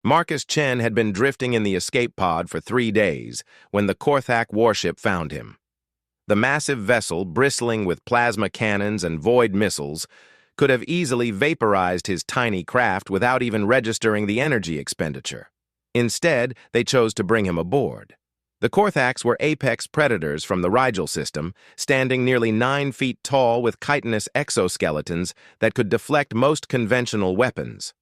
Marcus Chen had been drifting in the escape pod for 3 days when the Korthak warship found him. The massive vessel, bristling with plasma cannons and void missiles, could have easily vaporized his tiny craft without even registering the energy expenditure. Instead, they chose to bring him aboard. The Korthaks were apex predators from the Rigel system, standing nearly 9 feet tall with chitinous exoskeletons that could deflect most conventional weapons.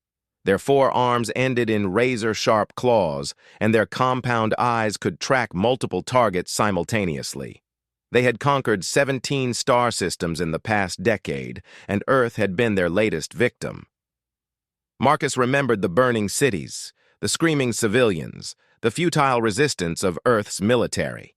Their forearms ended in razor-sharp claws, and their compound eyes could track multiple targets simultaneously. They had conquered 17 star systems in the past decade, and Earth had been their latest victim. Marcus remembered the burning cities, the screaming civilians, the futile resistance of Earth's military.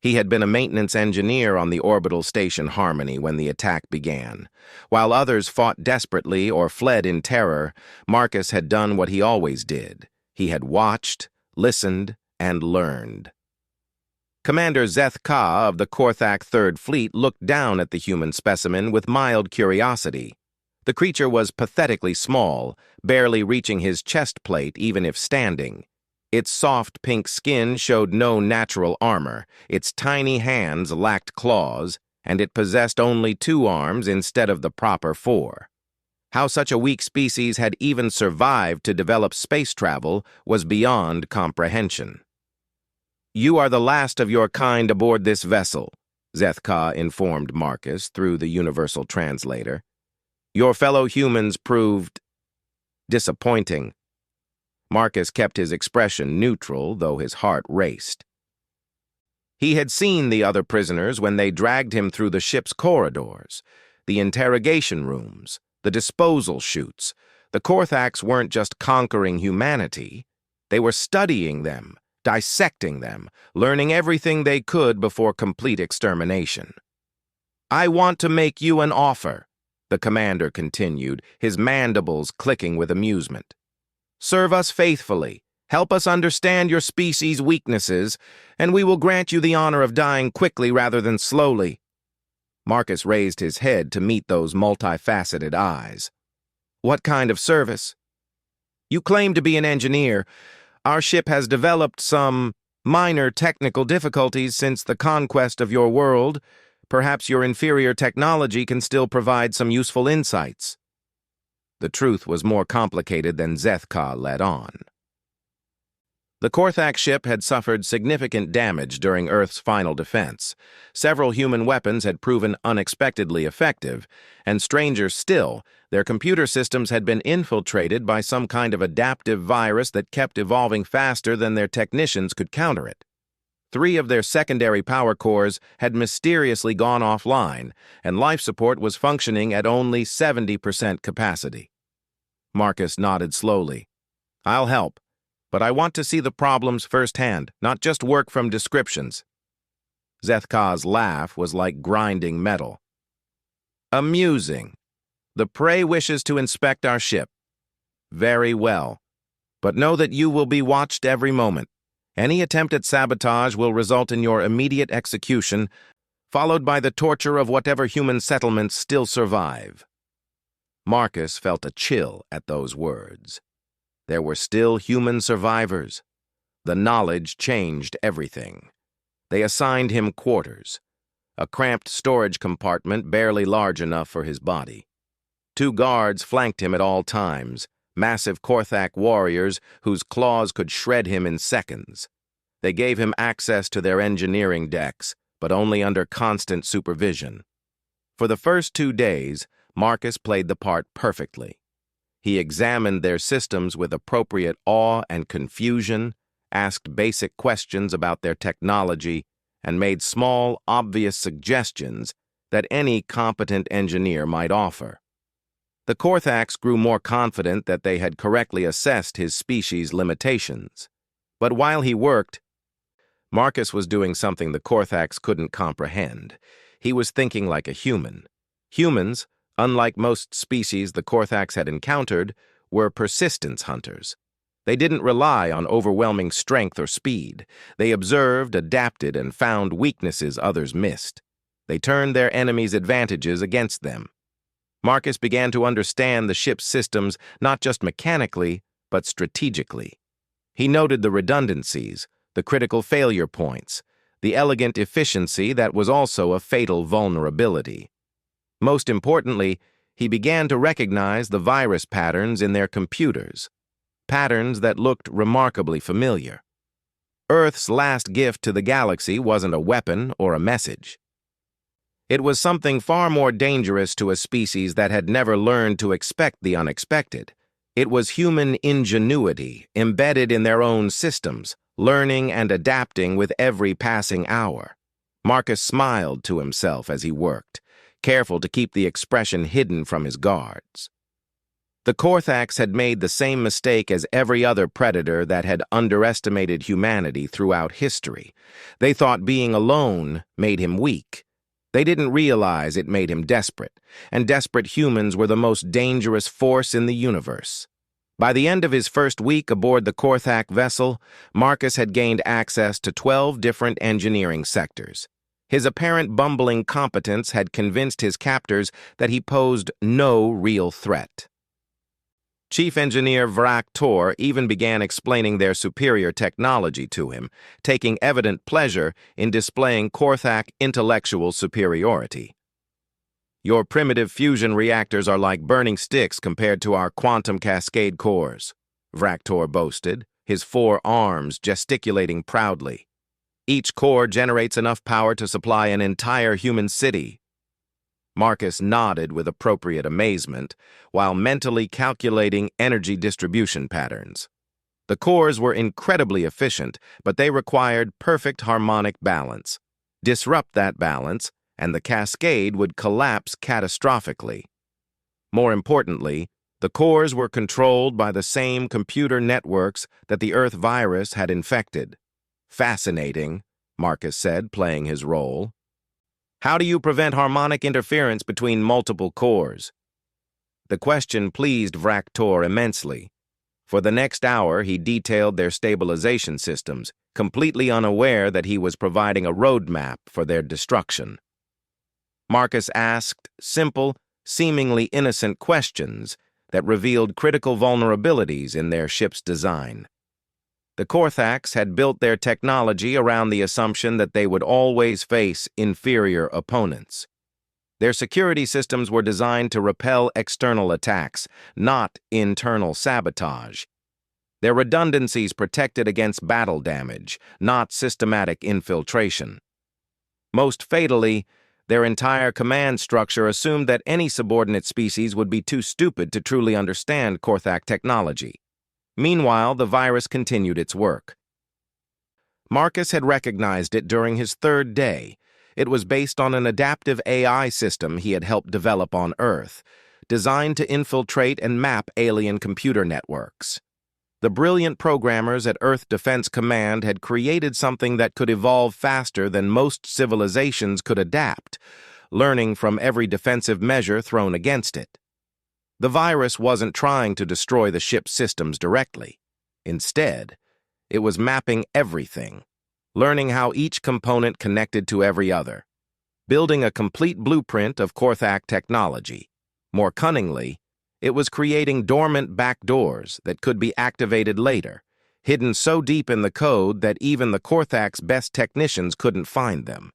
He had been a maintenance engineer on the orbital station Harmony when the attack began. While others fought desperately or fled in terror, Marcus had done what he always did. He had watched, listened, and learned. Commander Zeth Ka of the Korthak Third Fleet looked down at the human specimen with mild curiosity. The creature was pathetically small, barely reaching his chest plate even if standing. Its soft pink skin showed no natural armor, its tiny hands lacked claws, and it possessed only 2 arms instead of the proper 4. How such a weak species had even survived to develop space travel was beyond comprehension. "You are the last of your kind aboard this vessel," Zeth Ka informed Marcus through the universal translator. "Your fellow humans proved disappointing." Marcus kept his expression neutral, though his heart raced. He had seen the other prisoners when they dragged him through the ship's corridors, the interrogation rooms, the disposal chutes. The Korthaks weren't just conquering humanity. They were studying them, dissecting them, learning everything they could before complete extermination. "I want to make you an offer," the commander continued, his mandibles clicking with amusement. "Serve us faithfully, help us understand your species' weaknesses, and we will grant you the honor of dying quickly rather than slowly." Marcus raised his head to meet those multifaceted eyes. "What kind of service?" "You claim to be an engineer. Our ship has developed some minor technical difficulties since the conquest of your world. Perhaps your inferior technology can still provide some useful insights." The truth was more complicated than Zeth Ka let on. The Korthak ship had suffered significant damage during Earth's final defense. Several human weapons had proven unexpectedly effective, and stranger still, their computer systems had been infiltrated by some kind of adaptive virus that kept evolving faster than their technicians could counter it. 3 of their secondary power cores had mysteriously gone offline, and life support was functioning at only 70% capacity. Marcus nodded slowly. "I'll help, but I want to see the problems firsthand, not just work from descriptions." Zeth Ka's laugh was like grinding metal. "Amusing. The prey wishes to inspect our ship. Very well. But know that you will be watched every moment. Any attempt at sabotage will result in your immediate execution, followed by the torture of whatever human settlements still survive." Marcus felt a chill at those words. There were still human survivors. The knowledge changed everything. They assigned him quarters, a cramped storage compartment barely large enough for his body. 2 guards flanked him at all times, massive Korthak warriors whose claws could shred him in seconds. They gave him access to their engineering decks, but only under constant supervision. For the first 2 days, Marcus played the part perfectly. He examined their systems with appropriate awe and confusion, asked basic questions about their technology, and made small, obvious suggestions that any competent engineer might offer. The Korthaks grew more confident that they had correctly assessed his species' limitations. But while he worked, Marcus was doing something the Korthaks couldn't comprehend. He was thinking like a human. Humans, unlike most species the Korthaks had encountered, were persistence hunters. They didn't rely on overwhelming strength or speed. They observed, adapted, and found weaknesses others missed. They turned their enemies' advantages against them. Marcus began to understand the ship's systems not just mechanically, but strategically. He noted the redundancies, the critical failure points, the elegant efficiency that was also a fatal vulnerability. Most importantly, he began to recognize the virus patterns in their computers, patterns that looked remarkably familiar. Earth's last gift to the galaxy wasn't a weapon or a message. It was something far more dangerous to a species that had never learned to expect the unexpected. It was human ingenuity embedded in their own systems, learning and adapting with every passing hour. Marcus smiled to himself as he worked, careful to keep the expression hidden from his guards. The Korthax had made the same mistake as every other predator that had underestimated humanity throughout history. They thought being alone made him weak. They didn't realize it made him desperate, and desperate humans were the most dangerous force in the universe. By the end of his first week aboard the Korthak vessel, Marcus had gained access to 12 different engineering sectors. His apparent bumbling competence had convinced his captors that he posed no real threat. Chief Engineer Vrak Tor even began explaining their superior technology to him, taking evident pleasure in displaying Korthak intellectual superiority. "Your primitive fusion reactors are like burning sticks compared to our quantum cascade cores," Vrak Tor boasted, his 4 arms gesticulating proudly. "Each core generates enough power to supply an entire human city." Marcus nodded with appropriate amazement, while mentally calculating energy distribution patterns. The cores were incredibly efficient, but they required perfect harmonic balance. Disrupt that balance, and the cascade would collapse catastrophically. More importantly, the cores were controlled by the same computer networks that the Earth virus had infected. "Fascinating," Marcus said, playing his role. "How do you prevent harmonic interference between multiple cores?" The question pleased Vrak Tor immensely. For the next hour, he detailed their stabilization systems, completely unaware that he was providing a roadmap for their destruction. Marcus asked simple, seemingly innocent questions that revealed critical vulnerabilities in their ship's design. The Korthax had built their technology around the assumption that they would always face inferior opponents. Their security systems were designed to repel external attacks, not internal sabotage. Their redundancies protected against battle damage, not systematic infiltration. Most fatally, their entire command structure assumed that any subordinate species would be too stupid to truly understand Korthak technology. Meanwhile, the virus continued its work. Marcus had recognized it during his 3rd day. It was based on an adaptive AI system he had helped develop on Earth, designed to infiltrate and map alien computer networks. The brilliant programmers at Earth Defense Command had created something that could evolve faster than most civilizations could adapt, learning from every defensive measure thrown against it. The virus wasn't trying to destroy the ship's systems directly. Instead, it was mapping everything, learning how each component connected to every other, building a complete blueprint of Korthak technology. More cunningly, it was creating dormant backdoors that could be activated later, hidden so deep in the code that even the Korthak's best technicians couldn't find them.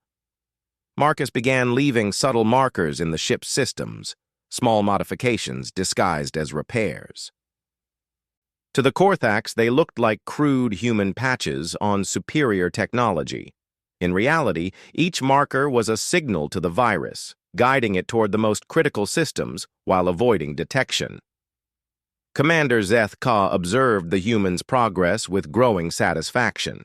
Marcus began leaving subtle markers in the ship's systems, small modifications disguised as repairs. To the Korthax, they looked like crude human patches on superior technology. In reality, each marker was a signal to the virus, guiding it toward the most critical systems while avoiding detection. Commander Zeth Ka observed the humans' progress with growing satisfaction.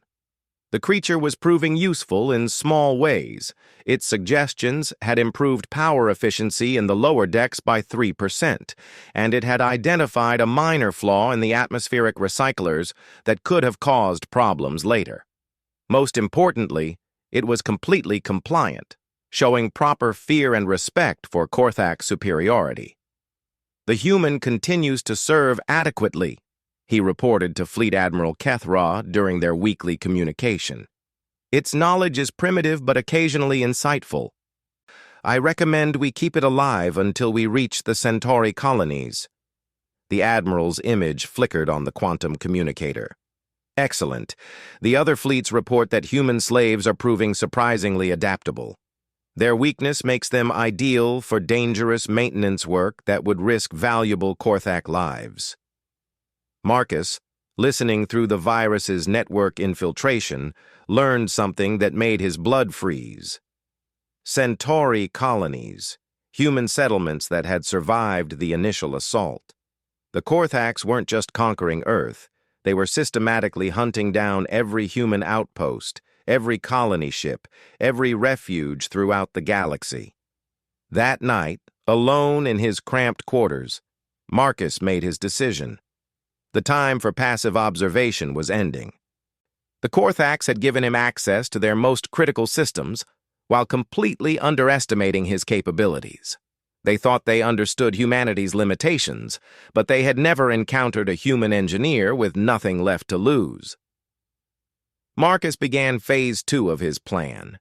The creature was proving useful in small ways. Its suggestions had improved power efficiency in the lower decks by 3%, and it had identified a minor flaw in the atmospheric recyclers that could have caused problems later. Most importantly, it was completely compliant, showing proper fear and respect for Korthak superiority. "The human continues to serve adequately," he reported to Fleet Admiral Kethra during their weekly communication. "Its knowledge is primitive but occasionally insightful. I recommend we keep it alive until we reach the Centauri colonies." The Admiral's image flickered on the quantum communicator. Excellent. The other fleets report that human slaves are proving surprisingly adaptable. Their weakness makes them ideal for dangerous maintenance work that would risk valuable Korthak lives. Marcus, listening through the virus's network infiltration, learned something that made his blood freeze. Centauri colonies, human settlements that had survived the initial assault. The Korthaks weren't just conquering Earth, they were systematically hunting down every human outpost, every colony ship, every refuge throughout the galaxy. That night, alone in his cramped quarters, Marcus made his decision. The time for passive observation was ending. The Korthaks had given him access to their most critical systems while completely underestimating his capabilities. They thought they understood humanity's limitations, but they had never encountered a human engineer with nothing left to lose. Marcus began Phase 2 of his plan.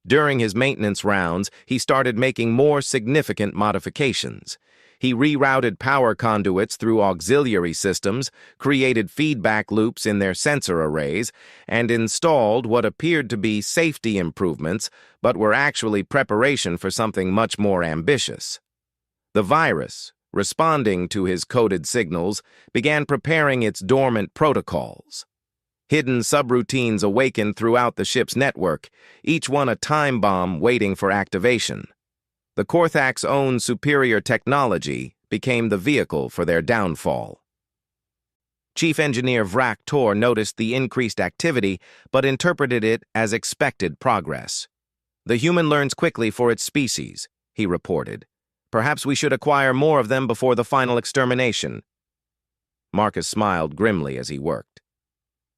During his maintenance rounds, he started making more significant modifications. He rerouted power conduits through auxiliary systems, created feedback loops in their sensor arrays, and installed what appeared to be safety improvements, but were actually preparation for something much more ambitious. The virus, responding to his coded signals, began preparing its dormant protocols. Hidden subroutines awakened throughout the ship's network, each one a time bomb waiting for activation. The Korthak's own superior technology became the vehicle for their downfall. Chief Engineer Vrak Tor noticed the increased activity, but interpreted it as expected progress. "The human learns quickly for its species," he reported. "Perhaps we should acquire more of them before the final extermination." Marcus smiled grimly as he worked.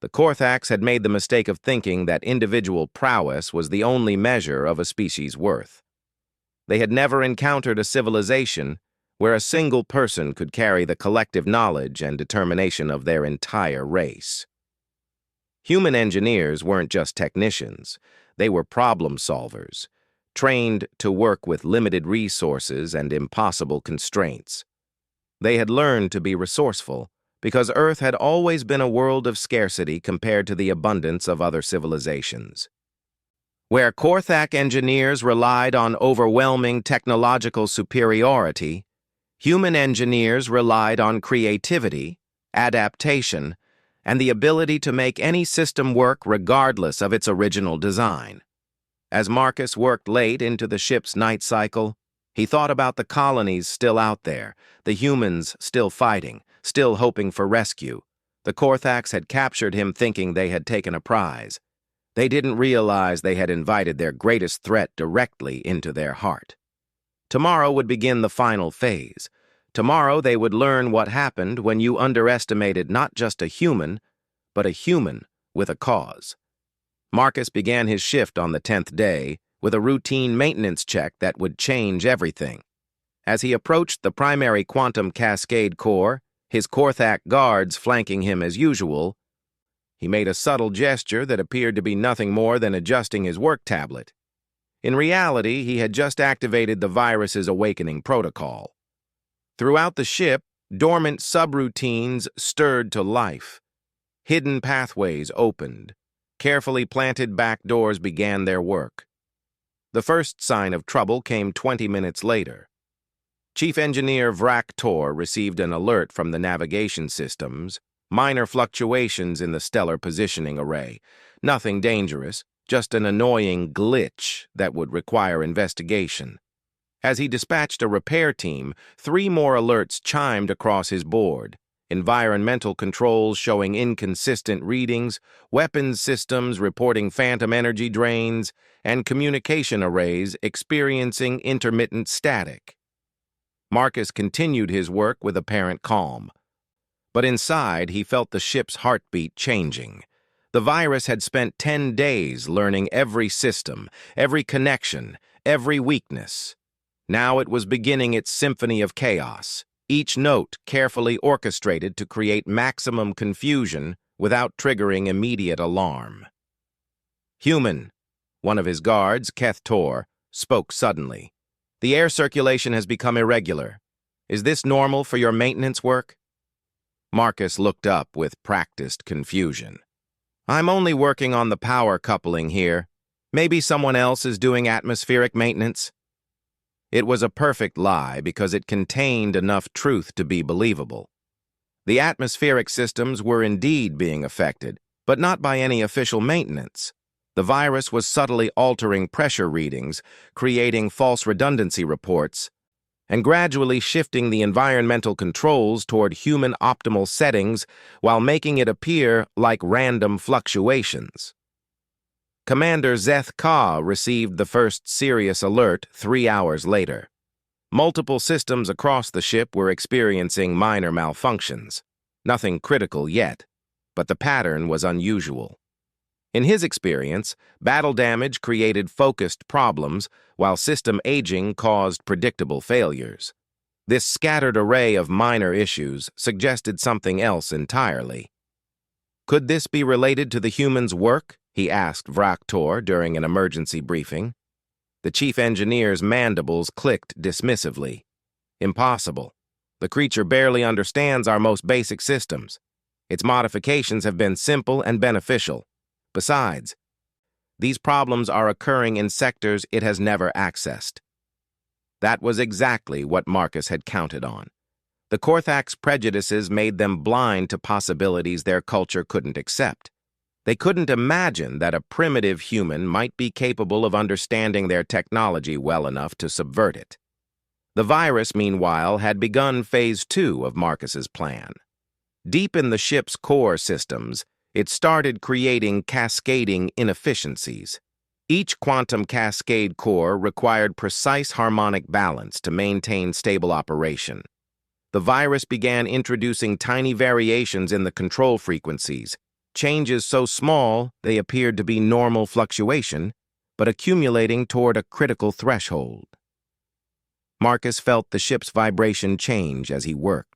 The Korthaks had made the mistake of thinking that individual prowess was the only measure of a species' worth. They had never encountered a civilization where a single person could carry the collective knowledge and determination of their entire race. Human engineers weren't just technicians, they were problem solvers, trained to work with limited resources and impossible constraints. They had learned to be resourceful because Earth had always been a world of scarcity compared to the abundance of other civilizations. Where Korthak engineers relied on overwhelming technological superiority, human engineers relied on creativity, adaptation, and the ability to make any system work regardless of its original design. As Marcus worked late into the ship's night cycle, he thought about the colonies still out there, the humans still fighting, still hoping for rescue. The Korthaks had captured him thinking they had taken a prize. They didn't realize they had invited their greatest threat directly into their heart. Tomorrow would begin the final phase. Tomorrow they would learn what happened when you underestimated not just a human, but a human with a cause. Marcus began his shift on the 10th day with a routine maintenance check that would change everything. As he approached the primary quantum cascade core, his Korthak guards flanking him as usual, he made a subtle gesture that appeared to be nothing more than adjusting his work tablet. In reality, he had just activated the virus's awakening protocol. Throughout the ship, dormant subroutines stirred to life. Hidden pathways opened. Carefully planted back doors began their work. The first sign of trouble came 20 minutes later. Chief Engineer Vrak Tor received an alert from the navigation systems. Minor fluctuations in the stellar positioning array. Nothing dangerous, just an annoying glitch that would require investigation. As he dispatched a repair team, 3 more alerts chimed across his board. Environmental controls showing inconsistent readings, weapons systems reporting phantom energy drains, and communication arrays experiencing intermittent static. Marcus continued his work with apparent calm. But inside, he felt the ship's heartbeat changing. The virus had spent 10 days learning every system, every connection, every weakness. Now it was beginning its symphony of chaos, each note carefully orchestrated to create maximum confusion without triggering immediate alarm. "Human," one of his guards, Keth Tor, spoke suddenly. "The air circulation has become irregular. Is this normal for your maintenance work?" Marcus looked up with practiced confusion. I'm only working on the power coupling here. Maybe someone else is doing atmospheric maintenance. It was a perfect lie because it contained enough truth to be believable. The atmospheric systems were indeed being affected, but not by any official maintenance. The virus was subtly altering pressure readings, creating false redundancy reports, and gradually shifting the environmental controls toward human optimal settings while making it appear like random fluctuations. Commander Zeth Ka received the first serious alert 3 hours later. Multiple systems across the ship were experiencing minor malfunctions. Nothing critical yet, but the pattern was unusual. In his experience, battle damage created focused problems, while system aging caused predictable failures. This scattered array of minor issues suggested something else entirely. Could this be related to the humans' work? He asked Vraktor during an emergency briefing. The chief engineer's mandibles clicked dismissively. Impossible. The creature barely understands our most basic systems. Its modifications have been simple and beneficial. Besides, these problems are occurring in sectors it has never accessed. That was exactly what Marcus had counted on. The Korthak's prejudices made them blind to possibilities their culture couldn't accept. They couldn't imagine that a primitive human might be capable of understanding their technology well enough to subvert it. The virus, meanwhile, had begun Phase 2 of Marcus's plan. Deep in the ship's core systems, it started creating cascading inefficiencies. Each quantum cascade core required precise harmonic balance to maintain stable operation. The virus began introducing tiny variations in the control frequencies, changes so small they appeared to be normal fluctuation, but accumulating toward a critical threshold. Marcus felt the ship's vibration change as he worked.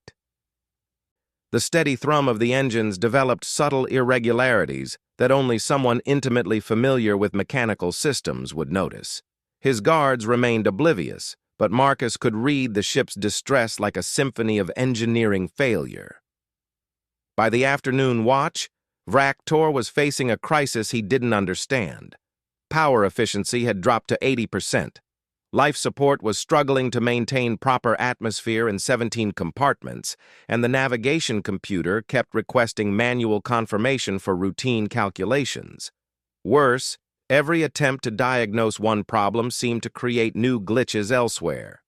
The steady thrum of the engines developed subtle irregularities that only someone intimately familiar with mechanical systems would notice. His guards remained oblivious, but Marcus could read the ship's distress like a symphony of engineering failure. By the afternoon watch, Vraktor was facing a crisis he didn't understand. Power efficiency had dropped to 80%. Life support was struggling to maintain proper atmosphere in 17 compartments, and the navigation computer kept requesting manual confirmation for routine calculations. Worse, every attempt to diagnose one problem seemed to create new glitches elsewhere.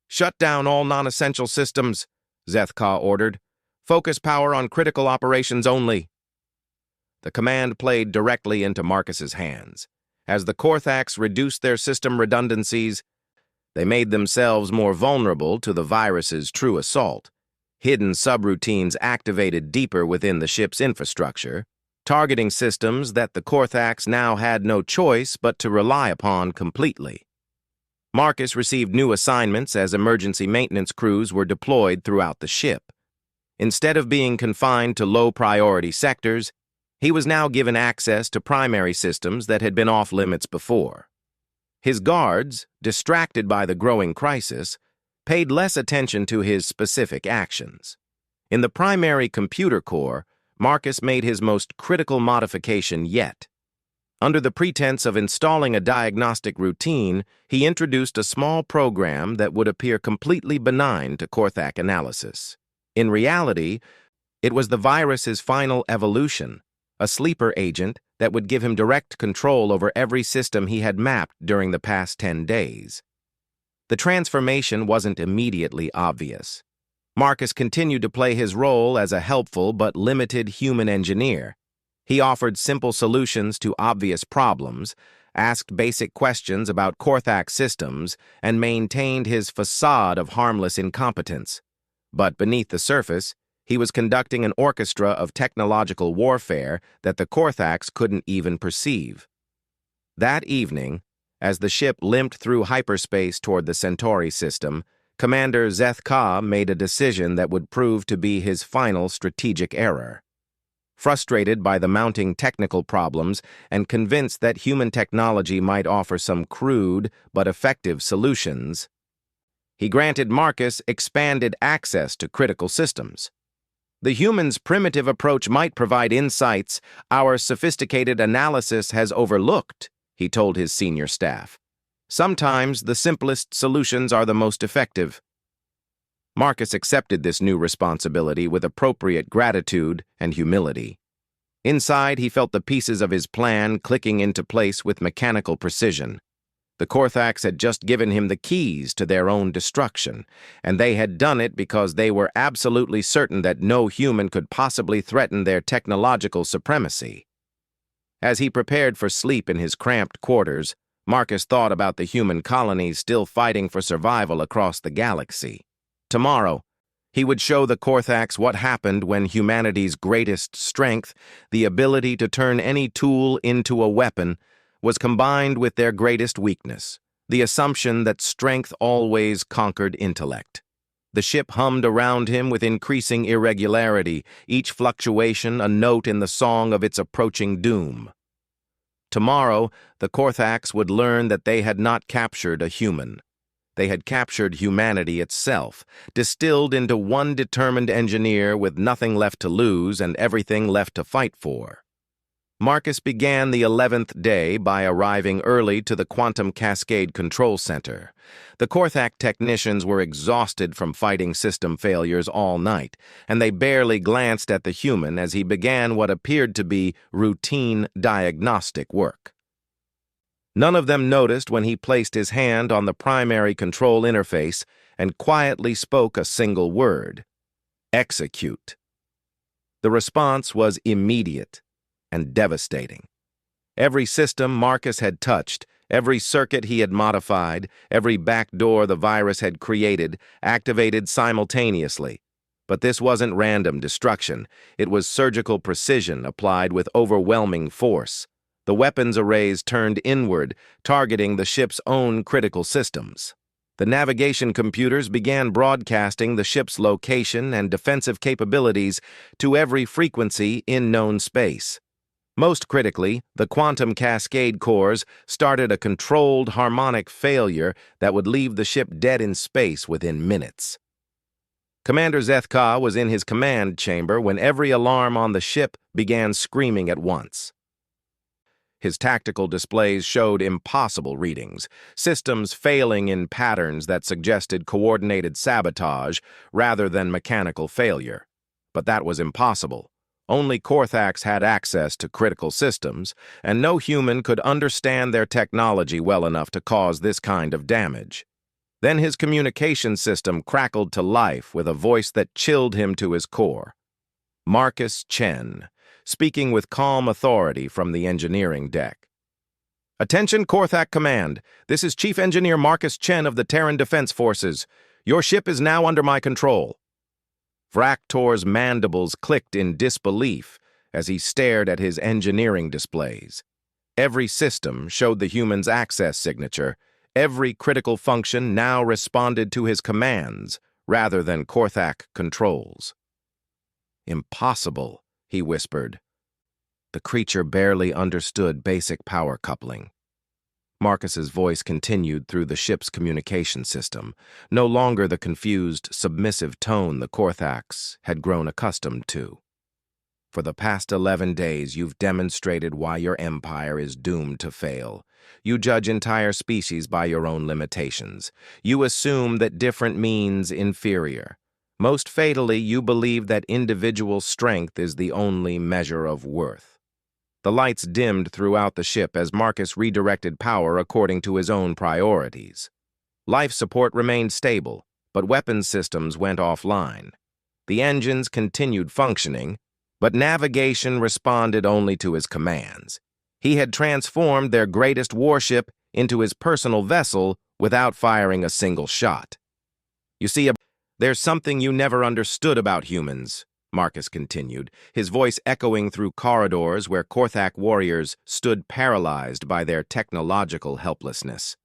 "Shut down all non-essential systems," Zeth Ka ordered. "Focus power on critical operations only." The command played directly into Marcus's hands. As the Korthaks reduced their system redundancies, they made themselves more vulnerable to the virus's true assault. Hidden subroutines activated deeper within the ship's infrastructure, targeting systems that the Korthaks now had no choice but to rely upon completely. Marcus received new assignments as emergency maintenance crews were deployed throughout the ship. Instead of being confined to low-priority sectors, he was now given access to primary systems that had been off-limits before. His guards, distracted by the growing crisis, paid less attention to his specific actions. In the primary computer core, Marcus made his most critical modification yet. Under the pretense of installing a diagnostic routine, he introduced a small program that would appear completely benign to Korthak analysis. In reality, it was the virus's final evolution, a sleeper agent that would give him direct control over every system he had mapped during the past 10 days. The transformation wasn't immediately obvious. Marcus continued to play his role as a helpful but limited human engineer. He offered simple solutions to obvious problems, asked basic questions about Korthak systems, and maintained his facade of harmless incompetence. But beneath the surface, he was conducting an orchestra of technological warfare that the Korthaks couldn't even perceive. That evening, as the ship limped through hyperspace toward the Centauri system, Commander Zeth Ka made a decision that would prove to be his final strategic error. Frustrated by the mounting technical problems and convinced that human technology might offer some crude but effective solutions, he granted Marcus expanded access to critical systems. The human's primitive approach might provide insights our sophisticated analysis has overlooked, he told his senior staff. Sometimes the simplest solutions are the most effective. Marcus accepted this new responsibility with appropriate gratitude and humility. Inside, he felt the pieces of his plan clicking into place with mechanical precision. The Korthax had just given him the keys to their own destruction, and they had done it because they were absolutely certain that no human could possibly threaten their technological supremacy. As he prepared for sleep in his cramped quarters, Marcus thought about the human colonies still fighting for survival across the galaxy. Tomorrow, he would show the Korthax what happened when humanity's greatest strength, the ability to turn any tool into a weapon, was combined with their greatest weakness, the assumption that strength always conquered intellect. The ship hummed around him with increasing irregularity, each fluctuation a note in the song of its approaching doom. Tomorrow, the Korthax would learn that they had not captured a human. They had captured humanity itself, distilled into one determined engineer with nothing left to lose and everything left to fight for. Marcus began the 11th day by arriving early to the Quantum Cascade Control Center. The Korthax technicians were exhausted from fighting system failures all night, and they barely glanced at the human as he began what appeared to be routine diagnostic work. None of them noticed when he placed his hand on the primary control interface and quietly spoke a single word: execute. The response was immediate and devastating. Every system Marcus had touched, every circuit he had modified, every backdoor the virus had created, activated simultaneously. But this wasn't random destruction. It was surgical precision applied with overwhelming force. The weapons arrays turned inward, targeting the ship's own critical systems. The navigation computers began broadcasting the ship's location and defensive capabilities to every frequency in known space. Most critically, the quantum cascade cores started a controlled harmonic failure that would leave the ship dead in space within minutes. Commander Zethka was in his command chamber when every alarm on the ship began screaming at once. His tactical displays showed impossible readings, systems failing in patterns that suggested coordinated sabotage rather than mechanical failure. But that was impossible. Only Korthax had access to critical systems, and no human could understand their technology well enough to cause this kind of damage. Then his communication system crackled to life with a voice that chilled him to his core. Marcus Chen, speaking with calm authority from the engineering deck. "Attention, Korthax Command. This is Chief Engineer Marcus Chen of the Terran Defense Forces. Your ship is now under my control." Vraktor's mandibles clicked in disbelief as he stared at his engineering displays. Every system showed the human's access signature. Every critical function now responded to his commands rather than Korthax controls. "Impossible," he whispered. The creature barely understood basic power coupling. Marcus's voice continued through the ship's communication system, no longer the confused, submissive tone the Korthax had grown accustomed to. "For the past 11 days, you've demonstrated why your empire is doomed to fail. You judge entire species by your own limitations. You assume that different means inferior. Most fatally, you believe that individual strength is the only measure of worth." The lights dimmed throughout the ship as Marcus redirected power according to his own priorities. Life support remained stable, but weapons systems went offline. The engines continued functioning, but navigation responded only to his commands. He had transformed their greatest warship into his personal vessel without firing a single shot. "You see, there's something you never understood about humans," Marcus continued, his voice echoing through corridors where Korthax warriors stood paralyzed by their technological helplessness.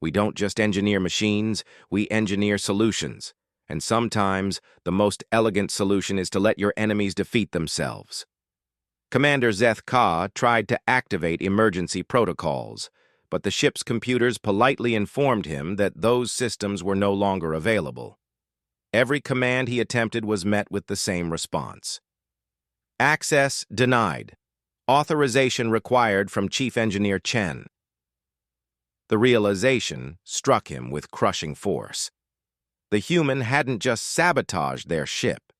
"We don't just engineer machines, we engineer solutions. And sometimes, the most elegant solution is to let your enemies defeat themselves." Commander Zethka tried to activate emergency protocols, but the ship's computers politely informed him that those systems were no longer available. Every command he attempted was met with the same response. Access denied. Authorization required from Chief Engineer Chen. The realization struck him with crushing force. The human hadn't just sabotaged their ship.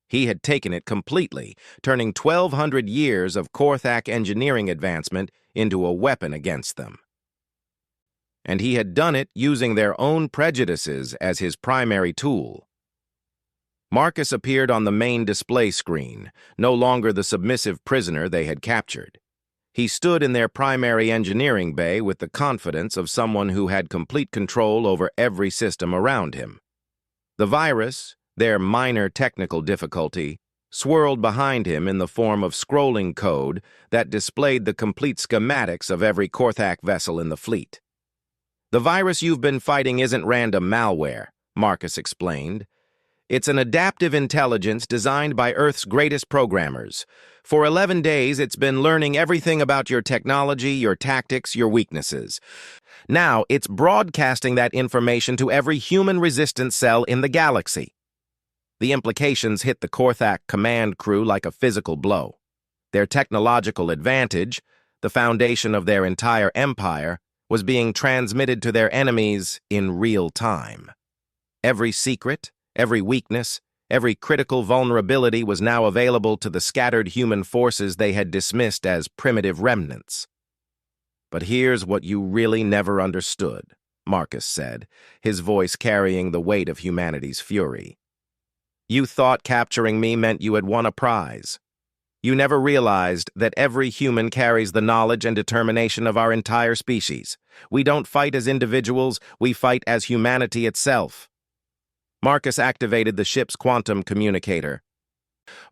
He had taken it completely, turning 1,200 years of Korthak engineering advancement into a weapon against them. And he had done it using their own prejudices as his primary tool. Marcus appeared on the main display screen, no longer the submissive prisoner they had captured. He stood in their primary engineering bay with the confidence of someone who had complete control over every system around him. The virus, their minor technical difficulty, swirled behind him in the form of scrolling code that displayed the complete schematics of every Korthak vessel in the fleet. The virus you've been fighting isn't random malware, Marcus explained. It's an adaptive intelligence designed by Earth's greatest programmers. For 11 days, it's been learning everything about your technology, your tactics, your weaknesses. Now, it's broadcasting that information to every human resistance cell in the galaxy. The implications hit the Korthak command crew like a physical blow. Their technological advantage, the foundation of their entire empire, was being transmitted to their enemies in real time. Every secret, every weakness, every critical vulnerability was now available to the scattered human forces they had dismissed as primitive remnants. But here's what you really never understood, Marcus said, his voice carrying the weight of humanity's fury. You thought capturing me meant you had won a prize. You never realized that every human carries the knowledge and determination of our entire species. We don't fight as individuals, we fight as humanity itself. Marcus activated the ship's quantum communicator,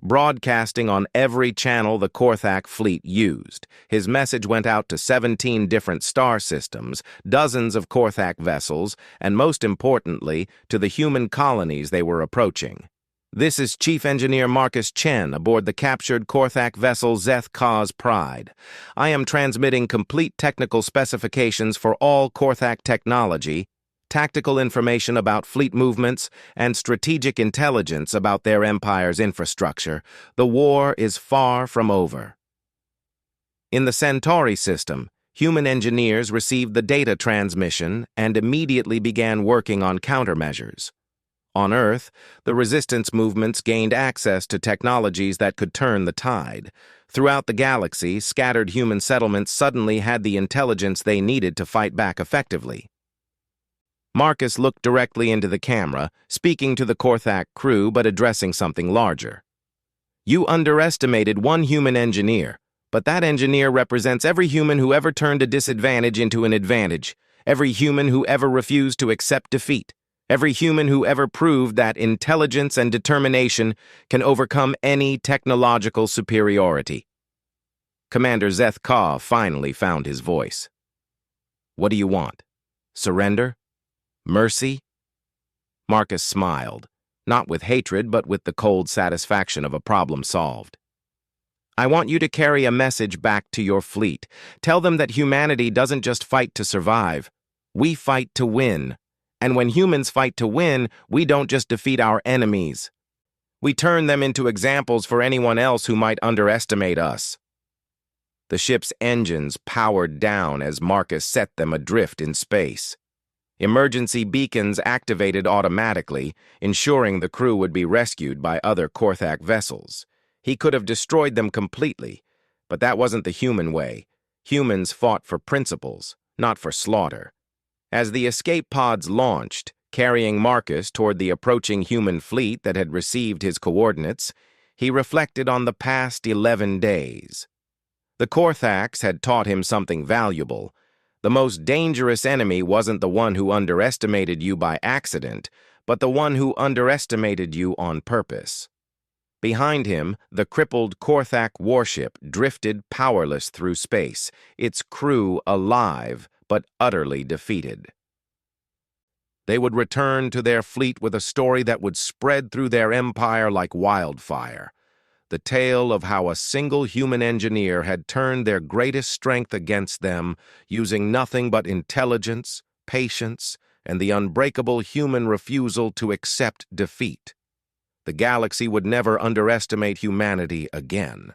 broadcasting on every channel the Korthak fleet used. His message went out to 17 different star systems, dozens of Korthak vessels, and most importantly, to the human colonies they were approaching. This is Chief Engineer Marcus Chen aboard the captured Korthak vessel Zeth Ka's Pride. I am transmitting complete technical specifications for all Korthak technology, tactical information about fleet movements, and strategic intelligence about their empire's infrastructure. The war is far from over. In the Centauri system, human engineers received the data transmission and immediately began working on countermeasures. On Earth, the resistance movements gained access to technologies that could turn the tide. Throughout the galaxy, scattered human settlements suddenly had the intelligence they needed to fight back effectively. Marcus looked directly into the camera, speaking to the Korthak crew but addressing something larger. You underestimated one human engineer, but that engineer represents every human who ever turned a disadvantage into an advantage, every human who ever refused to accept defeat. Every human who ever proved that intelligence and determination can overcome any technological superiority. Commander Zeth Ka finally found his voice. What do you want? Surrender? Mercy? Marcus smiled, not with hatred but with the cold satisfaction of a problem solved. I want you to carry a message back to your fleet. Tell them that humanity doesn't just fight to survive. We fight to win. And when humans fight to win, we don't just defeat our enemies. We turn them into examples for anyone else who might underestimate us. The ship's engines powered down as Marcus set them adrift in space. Emergency beacons activated automatically, ensuring the crew would be rescued by other Korthak vessels. He could have destroyed them completely, but that wasn't the human way. Humans fought for principles, not for slaughter. As the escape pods launched, carrying Marcus toward the approaching human fleet that had received his coordinates, he reflected on the past 11 days. The Korthaks had taught him something valuable. The most dangerous enemy wasn't the one who underestimated you by accident, but the one who underestimated you on purpose. Behind him, the crippled Korthak warship drifted powerless through space, its crew alive, but utterly defeated. They would return to their fleet with a story that would spread through their empire like wildfire. The tale of how a single human engineer had turned their greatest strength against them, using nothing but intelligence, patience, and the unbreakable human refusal to accept defeat. The galaxy would never underestimate humanity again.